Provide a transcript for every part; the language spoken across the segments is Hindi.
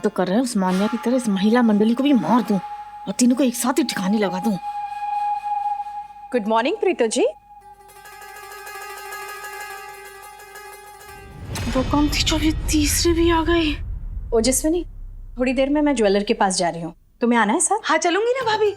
तो कर रहा है उस मान्या की तरह इस महिला मंडली को भी मार दूं और तीनों को एक साथ ही ठिकाने लगा दूं। गुड मॉर्निंग प्रीतो जी। वो कौन थी जो भी तीसरे भी आ गई? ओजस्विनी, थोड़ी देर में मैं ज्वेलर के पास जा रही हूँ, तुम्हें आना है साथ? हाँ चलूंगी ना भाभी,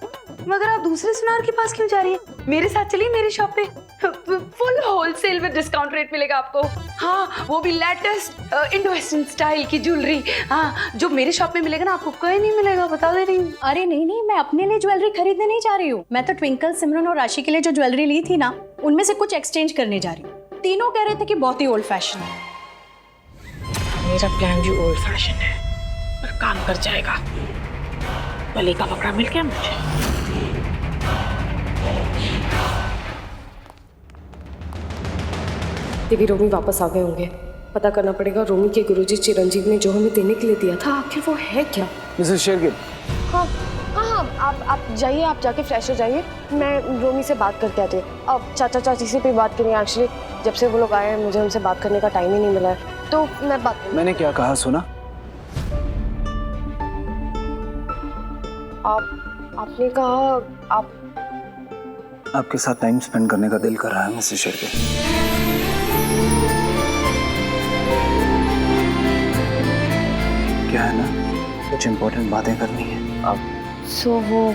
मगर आप दूसरे सुनार के पास क्यों जा रही है? मेरे साथ चलिए मेरी शॉप पे, फुल होलसेल में डिस्काउंट रेट मिलेगा आपको। हाँ, वो भी लेटेस्ट इंडो वेस्टर्न स्टाइल की ज्वेलरी। हाँ, जो मेरे शॉप में मिलेगा ना आपको कहीं नहीं मिलेगा, बता दे रही हूँ। अरे नहीं, मैं अपने लिए ज्वेलरी खरीदने नहीं जा रही हूँ। मैं तो ट्विंकल, सिमरन और राशि के लिए जो ज्वेलरी ली थी ना, उनमें से कुछ एक्सचेंज करने जा रही हूँ। तीनों कह रहे थे कि बहुत ही ओल्ड फैशन है। मेरा प्लान भी ओल्ड फैशन है पर काम कर जाएगा। बलि का पकड़ा मिल गया मुझे। देवी रोमी वापस आ गए होंगे। पता करना पड़ेगा रोमी के गुरुजी चिरंजीव ने जो हमें देने के लिए दिया था आखिर वो है क्या। मिसेस शेरगिल। हाँ, आप जाइए, आप जाके फ्रेश हो जाइए, मैं रोमी से बात करके आती हूँ। अब चाचा चाची से भी बात करिए। एक्चुअली जब से वो लोग आए हैं मुझे उनसे बात करने का टाइम ही नहीं मिला है, तो मैं बात। मैंने क्या कहा सुना? आपने कहा आपके साथ टाइम स्पेंड करने का दिल कर रहा है मिसेस शेरगिल। क्या है ना, कुछ इम्पोर्टेंट बातें करनी है अब। सो वो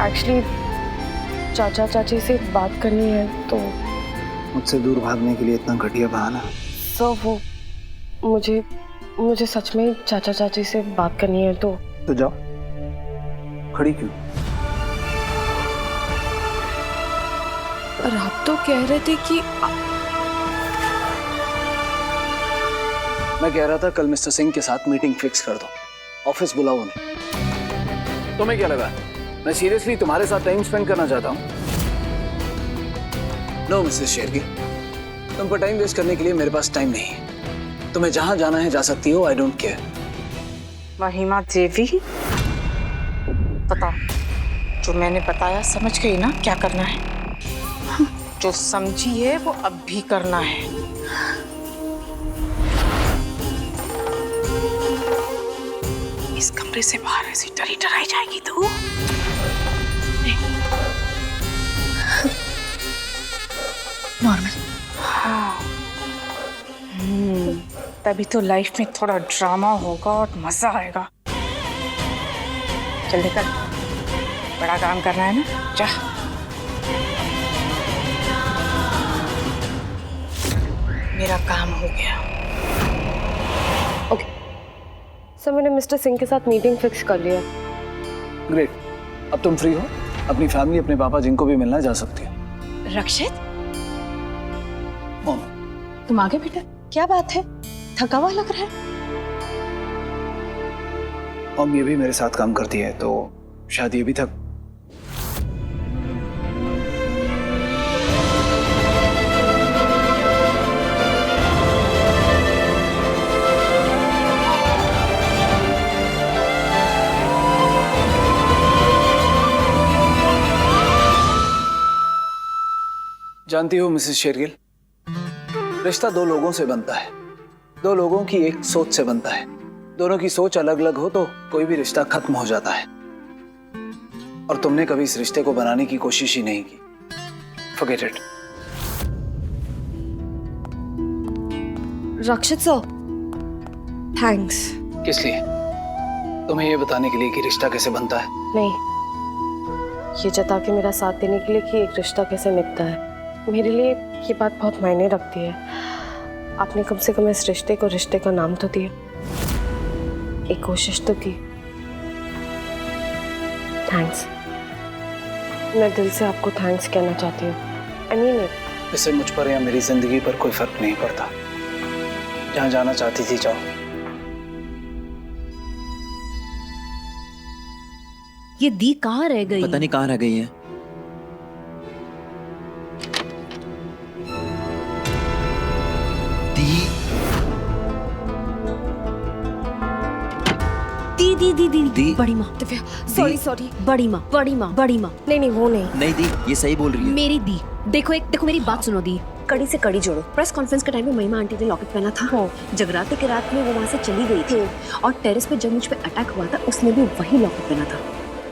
एक्चुअली चाचा चाची से बात करनी है, तो मुझसे दूर भागने के लिए इतना घटिया बहाना? सो वो मुझे सच में चाचा चाची से बात करनी है। तो जाओ, खड़ी क्यों? पर आप तो कह रहे थे कि मैं कह रहा था कल मिस्टर सिंह के साथ मीटिंग फिक्स कर दो, ऑफिस बुलाओ उन्हें। तुम्हें क्या लगा मैं सीरियसली तुम्हारे साथ टाइम स्पेंड करना चाहता हूँ? नो मिसेस शेरगिल, तुम पर टाइम वेस्ट करने के लिए मेरे पास टाइम नहीं है। तुम्हें जहां जाना है जा सकती हो, आई डोंट केयर। महिमा देवी, पता जो मैंने बताया समझ गई ना क्या करना है? जो समझी है वो अब भी करना है। इस कमरे से बाहर ऐसी डरी डराई जाएगी तू? नॉर्मल। तभी तो लाइफ में थोड़ा ड्रामा होगा और मजा आएगा। जल्दी कर, बड़ा काम करना है ना, जा। मेरा काम हो गया। ओके सर, मैंने मिस्टर सिंह के साथ मीटिंग फिक्स कर लिया। ग्रेट, अब तुम फ्री हो, अपनी फैमिली, अपने पापा जिनको भी मिलना जा सकती हो। रक्षित, मॉम, तुम आगे बेटा, क्या बात है? थका हुआ लग रहा है। मॉम ये भी मेरे साथ काम करती है तो शायद ये भी थक। जानती हो मिसेस शेरगिल, रिश्ता दो लोगों से बनता है, दो लोगों की एक सोच से बनता है। दोनों की सोच अलग अलग हो तो कोई भी रिश्ता खत्म हो जाता है, और तुमने कभी इस रिश्ते को बनाने की कोशिश ही नहीं की। Forget it. Rakshit sir, thanks. किस लिए? तुम्हें ये बताने के लिए कि रिश्ता कैसे बनता है? नहीं, ये जता के मेरा साथ देने के लिए कि एक रिश्ता कैसे मिटता है। मेरे लिए ये बात बहुत मायने रखती है। आपने कम से कम इस रिश्ते को रिश्ते का नाम तो दिया, एक कोशिश तो की। थैंक्स, मैं दिल से आपको थैंक्स कहना चाहती हूँ। I mean it. इससे मुझ पर या मेरी जिंदगी पर कोई फर्क नहीं पड़ता। जहाँ जाना चाहती थी जाओ। ये दी कहाँ रह गई? पता नहीं कहाँ रह गई है। दी बड़ी माँ, सॉरी बड़ी माँ। नहीं वो नहीं। नहीं दी, ये सही बोल रही है। मेरी दी, देखो मेरी बात सुनो दी। कड़ी से कड़ी जोड़ो। प्रेस कॉन्फ्रेंस के टाइम में महिमा आंटी ने लॉकेट पहना था, जगराते के रात में वो वहाँ से चली गई थी, और टेरेस पे जब मुझ पे अटैक हुआ था उसने भी वही लॉकेट पहना था।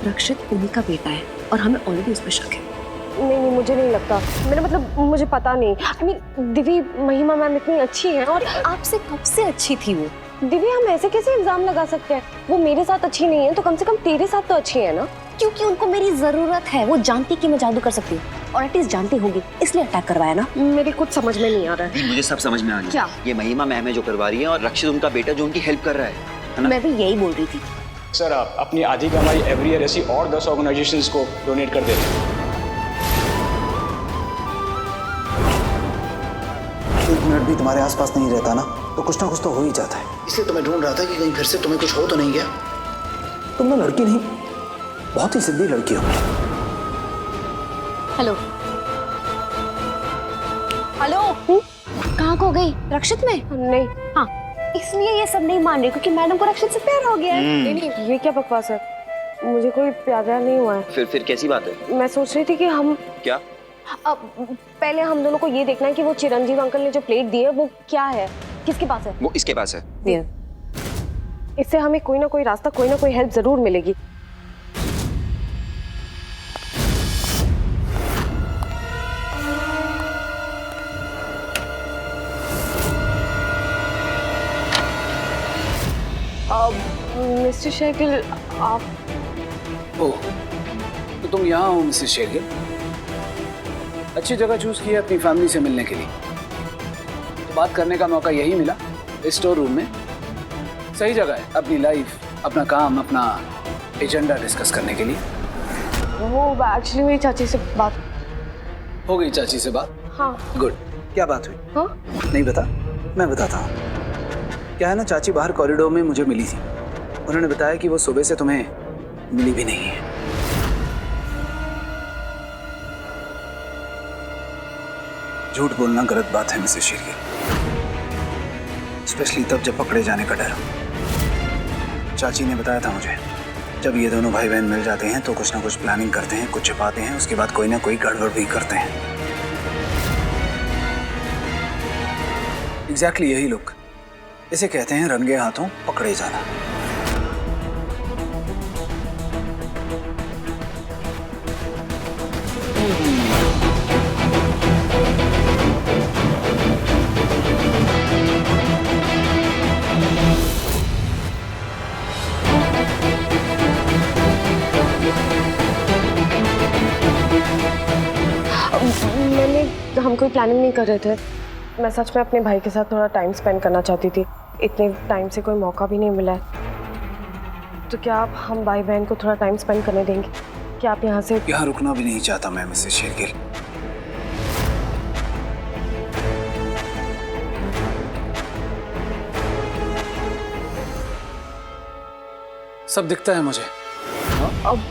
रक्षित उन्हीं का बेटा है और हमें ऑलरेडी उस पर शक है। नहीं, मुझे नहीं लगता। मेरा मतलब मुझे पता नहीं। आई मीन दिव्य, महिमा मैम इतनी अच्छी हैं और आपसे कब से अच्छी थी वो? दिव्य, हम ऐसे कैसे इल्जाम लगा सकते हैं? वो मेरे साथ अच्छी नहीं है तो कम से कम तेरे साथ तो अच्छी है ना। क्योंकि उनको मेरी जरूरत है। वो जानती कि मैं जादू कर सकती हूँ, और एटलीस्ट जानती होगी, इसलिए अटैक करवाया ना। मेरे कुछ समझ में नहीं आ रहा है। मुझे सब समझ में आ गया। क्या? ये महिमा मैम है जो करवा रही है, और रक्षित उनका बेटा जो उनकी हेल्प कर रहा है ना? मैं भी यही बोल रही थी। सर आप अपनी आधी कमाई एवरी ईयर ऐसी और 10 ऑर्गेनाइजेशंस को डोनेट कर देते हैं। एक मिनट भी तुम्हारे आसपास नहीं रहता ना तो कुछ ना कुछ तो हो ही जाता है। इसलिए तो मैं ढूंढ रहा था कि कहीं फिर से तुम्हें कुछ हो तो नहीं गया। तुम ना लड़की नहीं, बहुत ही सिद्धि लड़की हो। हेलो हेलो, कहाँ खो गई? रक्षित में? नहीं। हाँ, इसलिए ये सब नहीं मान रही क्योंकि मैडम को रक्षित से प्यार हो गया है। नहीं, ये क्या बकवास है? मुझे कोई प्यार नहीं हुआ है। फिर कैसी बात है? मैं सोच रही थी कि हम क्या? अब पहले हम दोनों को ये देखना है कि वो चिरंजीव अंकल ने जो प्लेट दी है वो क्या है, किसके पास है। वो इसके पास है। इससे हमें कोई ना कोई रास्ता, कोई ना कोई हेल्प जरूर मिलेगी। मिस्टर शेरगिल, आप ओह, तो तुम यहाँ हो मिसेस शेरगिल। अच्छी जगह चूज की है अपनी फैमिली से मिलने के लिए। तो बात करने का मौका यही मिला, इस स्टोर रूम में। सही जगह है अपनी लाइफ, अपना काम, अपना एजेंडा डिस्कस करने के लिए। वो एक्चुअली मेरी चाची से बात हो गई चाची से बात? हाँ। गुड। क्या बात हुई? हाँ? नहीं बता, मैं बताता हूँ। क्या है ना, चाची बाहर कॉरिडोर में मुझे मिली थी। उन्होंने बताया कि वो सुबह से तुम्हें मिली भी नहीं है। झूठ बोलना गलत बात है मिसेस शेरगिल, स्पेशली तब जब पकड़े जाने का डर हो। चाची ने बताया था मुझे, जब ये दोनों भाई बहन मिल जाते हैं तो कुछ ना कुछ प्लानिंग करते हैं, कुछ छिपाते हैं, उसके बाद कोई ना कोई गड़बड़ भी करते हैं। एग्जैक्टली यही लुक, इसे कहते हैं रंगे हाथों पकड़े जाना। हम कोई प्लानिंग नहीं कर रहे थे। मैं सच में अपने भाई के साथ थोड़ा टाइम स्पेंड करना चाहती थी। इतने टाइम से कोई मौका भी नहीं मिला है। तो क्या आप हम भाई बहन को थोड़ा टाइम स्पेंड करने देंगे? क्या आप यहाँ से? यहाँ रुकना भी नहीं चाहता मैं मिसेस शेरगिल। सब दिखता है मुझे। अब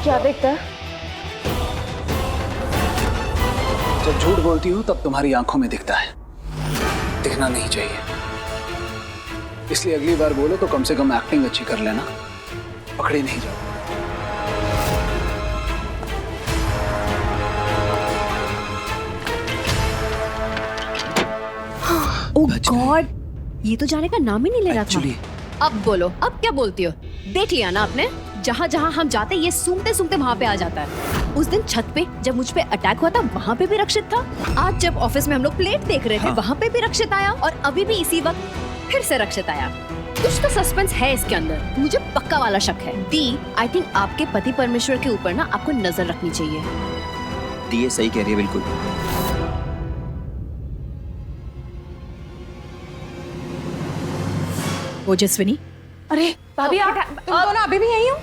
क्या देखता है? जब झूठ बोलती हूँ तब तुम्हारी आंखों में दिखता है। दिखना नहीं चाहिए, इसलिए अगली बार बोलो तो कम से कम एक्टिंग अच्छी कर लेना, पकड़े नहीं जाओ। ओह गॉड, ये तो जाने का नाम ही नहीं ले रहा Actually, था। अब बोलो, अब क्या बोलती हो? देख लिया ना आपने, जहाँ जहाँ हम जाते ये सूंघते सूंघते वहाँ पे आ जाता है। उस दिन छत पे जब मुझ पे अटैक हुआ था वहाँ पे भी रक्षित था। आज जब ऑफिस में हम लोग प्लेट देख रहे थे वहाँ पे भी रक्षित आया, और अभी भी इसी वक्त फिर से रक्षित आया। कुछ तो सस्पेंस है इसके अंदर, मुझे पक्का वाला शक है। दी, आई थिंक आपके पति परमेश्वर के ऊपर ना आपको नजर रखनी चाहिए। दी ये सही कह रही है बिल्कुल। ओजस्विनी, अरे भाभी आप तुम दोनों अभी भी यही हो?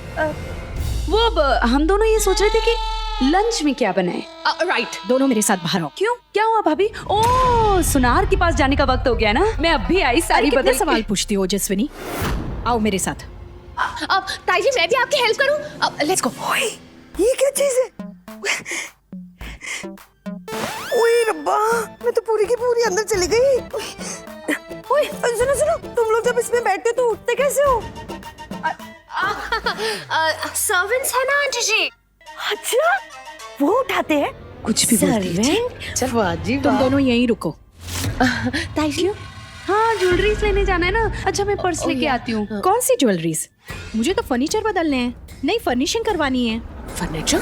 हम दोनों ये सोच रहे थे कि लंच में क्या बनाए। राइट, दोनों मेरे साथ बाहर आओ। क्यों, क्या हुआ भाभी? ओह, सुनार के पास जाने का वक्त हो गया ना। मैं अब भी आई, सारी कितने बदल सवाल पूछती हो ओजस्विनी? आओ मेरे साथ। अब ताई जी मैं भी आपकी हेल्प करूं? अब लेट्स गो। ये क्या चीज है? ओए रब्बा, मैं तो पूरी की पूरी अंदर चली गई। ओए सुनो सुनो, तुम लोग जब इसमें बैठते तो उठते कैसे हो? सर्वेंट्स है ना आंटी जी। अच्छा, वो उठाते हैं कुछ भी बोलती है। चल तुम दोनों यहीं रुको। Thank you. हाँ ज्वेलरीज लेने जाना है ना। अच्छा मैं पर्स लेके आती हूँ। कौन सी ज्वेलरीज? मुझे तो फर्नीचर बदलने हैं, नई फर्निशिंग करवानी है। फर्नीचर?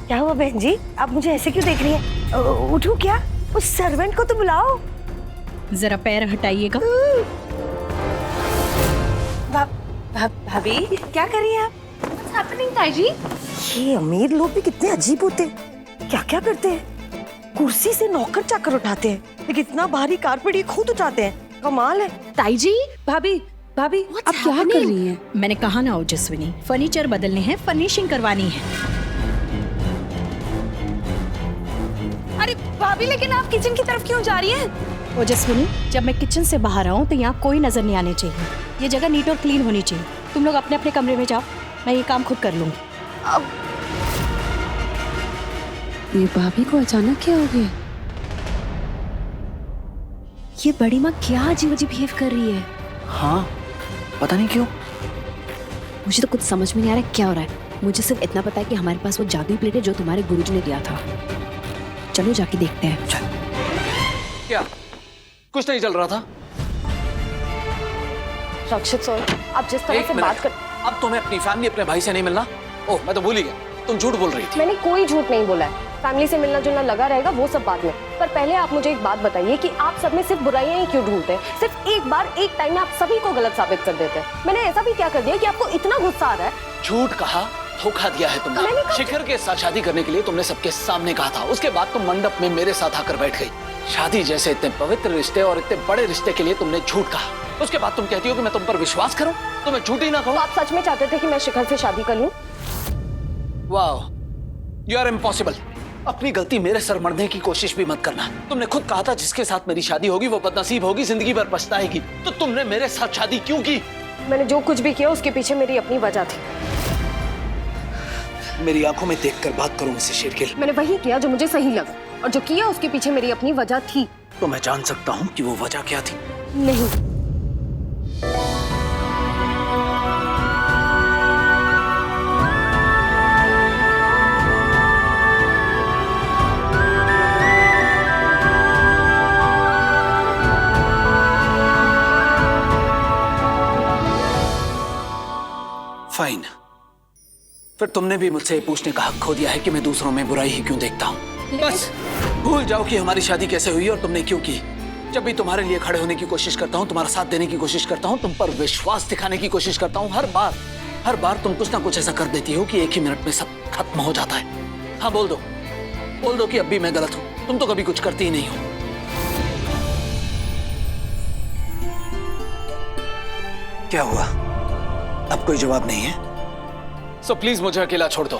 क्या हुआ बहन जी, आप मुझे ऐसे क्यों देख रही हैं? उठूं क्या? उस सर्वेंट को तो बुलाओ। जरा पैर हटाइएगा। भाभी क्या कर रही हैं आप? What's happening, ताई जी? ये अमीर लोग भी कितने अजीब होते हैं, क्या क्या करते हैं। कुर्सी से नौकर चाकर उठाते हैं, लेकिन इतना भारी कारपेट ये खुद उठाते हैं। कमाल है। ताई जी, भाभी भाभी आप क्या कर रही हैं? मैंने कहा ना ओजस्विनी, फर्नीचर बदलने हैं, फर्निशिंग करवानी है। अरे भाभी लेकिन आप किचन की तरफ क्यों जा रही हैं? ओजस्विनी, जब मैं किचन से बाहर आऊँ तो यहाँ कोई नजर नहीं आने चाहिए। ये जगह नीट और क्लीन होनी चाहिए। तुम लोग अपने अपने कमरे में जाओ, मैं ये काम खुद कर लूंगी। ये भाभी को अचानक क्या हो गया? ये बड़ी माँ क्या अजीब अजीब बिहेव कर रही है। हाँ, पता नहीं क्यों। मुझे तो कुछ समझ में नहीं आ रहा है क्या हो रहा है। मुझे सिर्फ इतना पता है कि हमारे पास वो जादुई प्लेट है जो तुम्हारे गुरुजी ने दिया था। चलो जाके देखते हैं। चल। क्या कुछ नहीं चल रहा था? रक्षित सर, आप जिस तरह एक से मिनट। बात कर, अब तुम्हें अपनी फैमिली, अपने भाई से नहीं मिलना? ओह, मैं तो भूल ही गया, तुम झूठ बोल रही थी। मैंने कोई झूठ नहीं बोला है। फैमिली से मिलना जुलना लगा रहेगा वो सब बाद में, पर पहले आप मुझे एक बात बताइए कि आप सब में सिर्फ बुराइयां ही क्यों ढूंढते हैं? सिर्फ एक बार एक टाइम में आप सभी को गलत साबित कर देते हैं। मैंने ऐसा भी क्या कर दिया कि आपको इतना गुस्सा आ रहा है? झूठ कहा, धोखा दिया है मैंने तुमने। कहा- शिखर के साथ शादी करने के लिए तुमने सबके सामने कहा था। उसके बाद तुम मंडप में मेरे साथ आकर बैठ गई। शादी जैसे इतने पवित्र रिश्ते और इतने बड़े रिश्ते के लिए तुमने झूठ कहा। उसके बाद तुम कहती हो कि मैं तुम पर विश्वास करूं, तो मैं झूठ ही ना तो कहूं। आप सच में चाहते थे कि मैं शिखर से शादी कर लूं? वाह, यू आर इम्पॉसिबल। अपनी गलती मेरे सर मरने की कोशिश भी मत करना। तुमने खुद कहा था जिसके साथ मेरी शादी होगी वो बदनसीब होगी, जिंदगी भर पछताएगी। तो तुमने मेरे साथ शादी क्यों की? मैंने जो कुछ भी किया उसके पीछे मेरी अपनी वजह थी। मेरी आंखों में देखकर बात करो मिसेस शेरगिल। मैंने वही किया जो मुझे सही लगा, और जो किया उसके पीछे मेरी अपनी वजह थी। तो मैं जान सकता हूँ कि वो वजह क्या थी? नहीं। फाइन, फिर तुमने भी मुझसे पूछने का हक खो दिया है कि मैं दूसरों में बुराई ही क्यों देखता हूँ। बस भूल जाओ कि हमारी शादी कैसे हुई और तुमने क्यों की। जब भी तुम्हारे लिए खड़े होने की कोशिश करता हूँ, तुम्हारा साथ देने की कोशिश करता हूँ, तुम पर विश्वास दिखाने की कोशिश करता हूँ, हर बार तुम कुछ ना कुछ ऐसा कर देती हो कि एक ही मिनट में सब खत्म हो जाता है। हाँ, बोल दो कि अब भी मैं गलत हूँ। तुम तो कभी कुछ करती ही नहीं हो। क्या हुआ? अब कोई जवाब नहीं है? सो प्लीज मुझे अकेला छोड़ दो।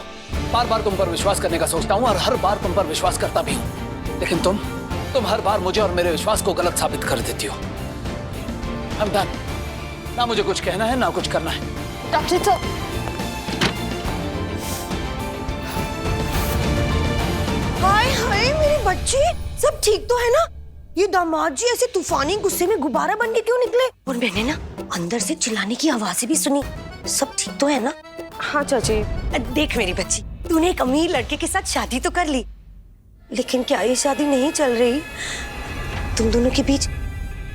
बार बार तुम पर विश्वास करने का सोचता हूँ और हर बार तुम पर विश्वास करता भी हूँ, लेकिन तुम हर बार मुझे और मेरे विश्वास को गलत साबित कर देती हो। I'm done। ना मुझे कुछ कहना है ना कुछ करना है। रक्षित सर, हाय हाय मेरी बच्ची, सब ठीक तो है ना? ये दामाद जी ऐसे तूफानी गुस्से में गुब्बारा बन के क्यों निकले? और मैंने ना अंदर से चिल्लाने की आवाजें भी सुनी। सब ठीक तो है ना? हाँ चाची। देख मेरी बच्ची, तूने एक अमीर लड़के के साथ शादी तो कर ली, लेकिन क्या ये शादी नहीं चल रही? तुम दोनों के बीच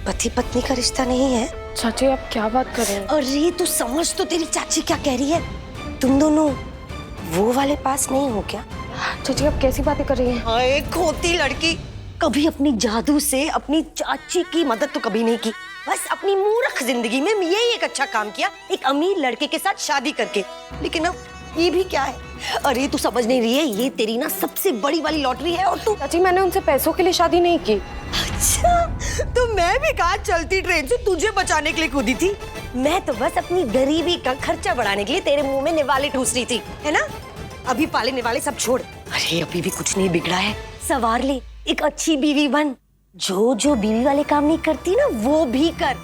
पति पत्नी का रिश्ता नहीं है? चाची आप क्या बात कर रहे हैं? अरे तू समझ तो तेरी चाची क्या कह रही है। तुम दोनों वो वाले पास नहीं हो क्या? चाची आप कैसी बातें कर रही हैं? हाय खोती लड़की, कभी अपनी जादू से अपनी चाची की मदद तो कभी नहीं की। बस अपनी मूर्ख जिंदगी में यही एक अच्छा काम किया, एक अमीर लड़के के साथ शादी करके। लेकिन अब ये भी क्या है? अरे तू समझ नहीं रही है, ये तेरी ना सबसे बड़ी वाली लॉटरी है। और तू चाची मैंने उनसे पैसों के लिए शादी नहीं की। अच्छा, तो मैं भी कहा चलती ट्रेन से तुझे बचाने के लिए कूदी थी। मैं तो बस अपनी गरीबी का खर्चा बढ़ाने के लिए तेरे मुंह में निवाले ठूस रही थी, है ना? अभी पाले निवाले सब छोड़। अरे अभी भी कुछ नहीं बिगड़ा है, सवार ले, एक अच्छी बीवी बन। जो बीवी वाले काम नहीं करती ना वो भी कर।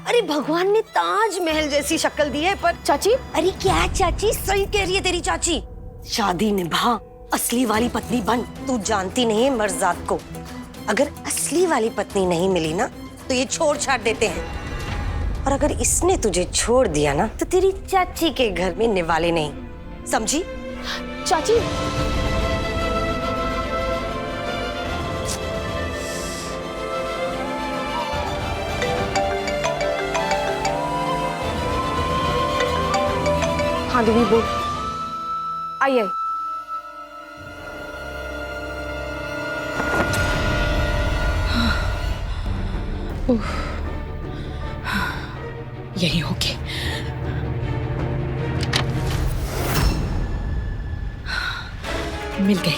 अरे भगवान ने ताजमहल जैसी शक्ल दी है, पर चाची, अरे क्या चाची, सही कह रही है तेरी चाची। शादी निभा, असली वाली पत्नी बन। तू जानती नहीं है मर्जाद को, अगर असली वाली पत्नी नहीं मिली ना तो ये छोड़ छाड़ देते हैं, और अगर इसने तुझे छोड़ दिया ना तो तेरी चाची के घर में निवाले नहीं, समझी? चाची हाँ दीदी बोल। आइए यही होगी। मिल गई।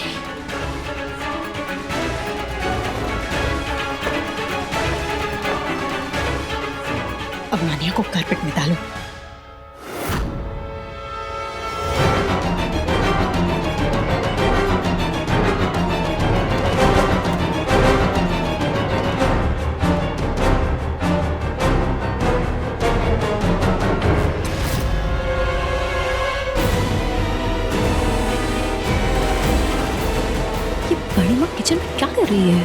अब मानिया को कारपेट में डालो। बड़ी माँ किचन में क्या कर रही है?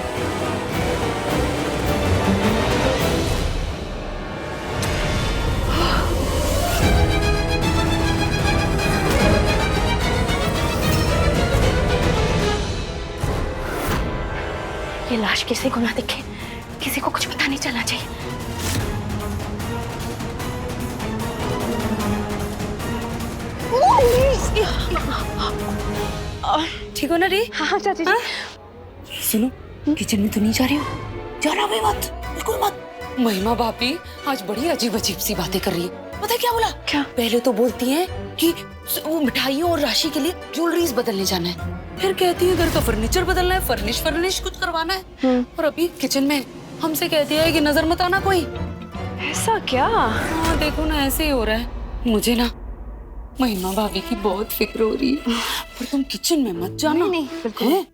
ये लाश किसी को ना दिखे, किसी को कुछ पता नहीं चलना चाहिए। ठीक हो ना रे? हाँ चाची जी। सुनो, किचन में तो नहीं जा रही हो? जाना भी मत, बिल्कुल मत। महिमा भाभी आज बड़ी अजीब अजीब सी बातें कर रही है। पता है क्या बोला? क्या? पहले तो बोलती है कि वो मिठाइयों और राशि के लिए ज्वेलरीज बदलने जाना है, फिर कहती है घर का फर्नीचर बदलना है, फर्निश कुछ करवाना है, और अभी किचन में हमसे कहती है कि नजर मत आना कोई। ऐसा क्या? हाँ देखो ना, ऐसे ही हो रहा है। मुझे ना महिमा भाभी की बहुत फिक्र हो रही है, पर तुम किचन में मत जाना। नहीं, बिल्कुल। हैं?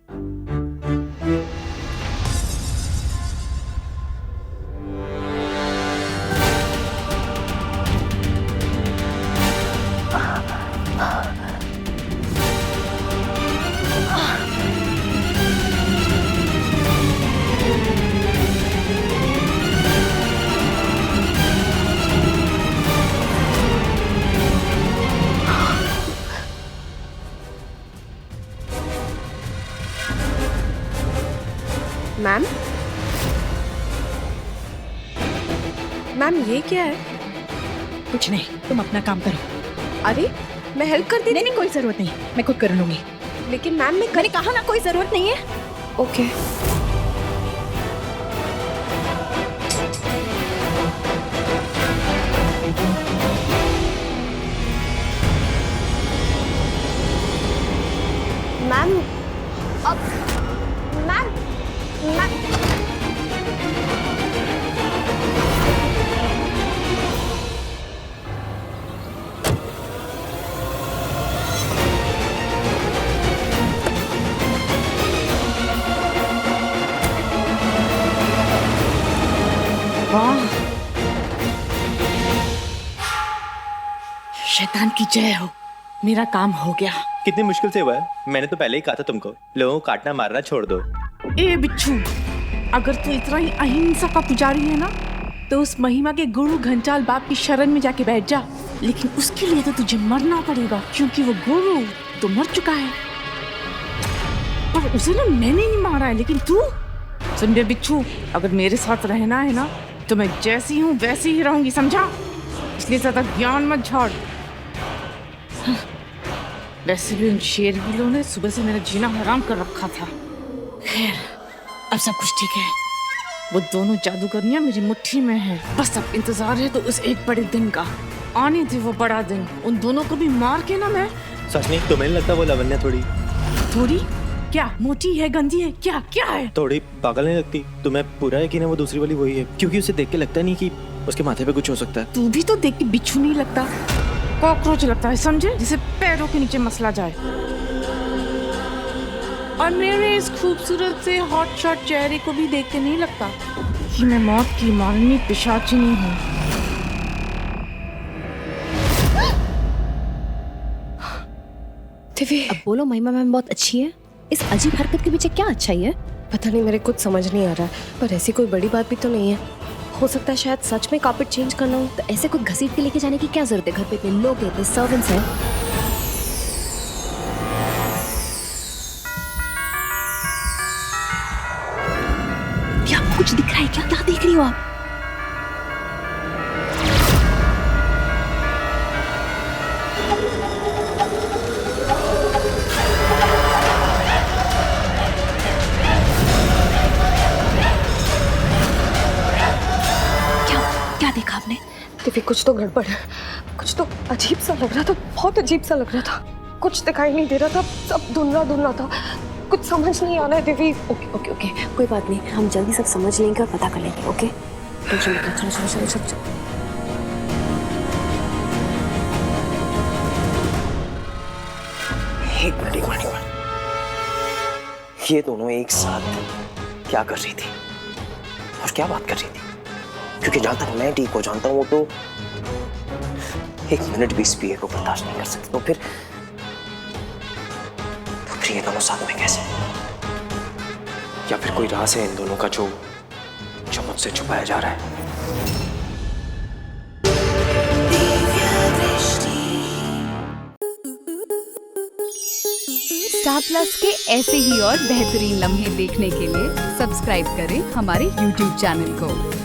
मैम मैम ये क्या है? कुछ नहीं, तुम अपना काम करो। अरे मैं हेल्प कर दी। नहीं, कोई जरूरत नहीं, मैं खुद कर लूंगी। लेकिन मैम मैंने कहा ना कोई जरूरत नहीं है। ओके। मैम अब मैम मैम वाह, शैतान की जय हो, मेरा काम हो गया। कितनी मुश्किल से हुआ है। मैंने तो पहले ही कहा था तुमको, लोगों को काटना मारना छोड़ दो। ए बिच्छू, अगर तू इतना ही अहिंसा का पुजारी है ना, तो उस महिमा के गुरु घनचाल बाप की शरण में जाके बैठ जा। लेकिन उसके लिए तो तुझे मरना पड़ेगा, क्योंकि वो गुरु तो मर चुका है। और उसे ना मैंने नहीं मारा है, लेकिन तू सुन बे बिच्छू, अगर मेरे साथ रहना है ना, तो मैं जैसी हूँ वैसी ही रहूंगी, समझा? इसलिए ज्यादा ज्ञान मत झाड़। वैसे भी उन शेरगिलों ने सुबह से मेरा जीना हराम कर रखा था। खैर, अब सब कुछ ठीक है। वो दोनों जादूगरनियां मेरी मुट्ठी में है। बस अब इंतजार है तो उस एक बड़े दिन का। आने थे वो बड़ा दिन, उन दोनों को भी मार के ना मैं। सच नहीं, तुम्हें नहीं लगता वो लावण्या थोड़ी क्या मोटी है, गंदी है, क्या क्या है? थोड़ी पागल नहीं लगती? तुम्हें पूरा यकीन है वो दूसरी वाली वही है? क्योंकि उसे देख के लगता नहीं कि उसके माथे पे कुछ हो सकता है। तू भी तो देख के बिच्छू नहीं लगता, कॉकरोच लगता है, समझे? जिसे पैरों के नीचे मसला जाए। और मेरे इस खूबसूरत से हॉट शॉट चेहरे को भी देख के नहीं लगता कि मैं मौत की मारनी पिशाचिनी हूँ। अब बोलो, महिमा मैम बहुत अच्छी है। इस अजीब हरकत के पीछे क्या अच्छाई है? पता नहीं, मेरे कुछ समझ नहीं आ रहा है, पर ऐसी कोई बड़ी बात भी तो नहीं है। हो सकता है शायद सच में कार्पेट चेंज करना हो। तो ऐसे कोई घसीट के लेके जाने की क्या जरूरत है? घर पे इतने लोग हैं, इतने सर्वेंट्स हैं। रही हो आप? क्या देखा आपने? दिव्य कुछ तो गड़बड़ है, कुछ तो अजीब सा लग रहा था, बहुत अजीब सा लग रहा था। कुछ दिखाई नहीं दे रहा था, सब धुंधला था, कुछ समझ नहीं आ रहा है दिव्य। ओके ओके ओके, कोई बात नहीं, हम जल्दी सब समझ लेंगे और पता कर लेंगे। ओके टेंशन मत लो, चलो चलो चलो चलो। एक मिनट। ये दोनों एक साथ क्या कर रही थी और क्या बात कर रही थी? क्योंकि जहां तक मैं ठीक को जानता हूँ वो तो एक मिनट भी इस पिए को बर्दाश्त नहीं कर सकते। तो फिर ये दोनों साथ में कैसे? या फिर कोई राज है इन दोनों का जो मुझसे छुपाया जा रहा है? स्टार प्लस के ऐसे ही और बेहतरीन लम्हे देखने के लिए सब्सक्राइब करें हमारे YouTube चैनल को।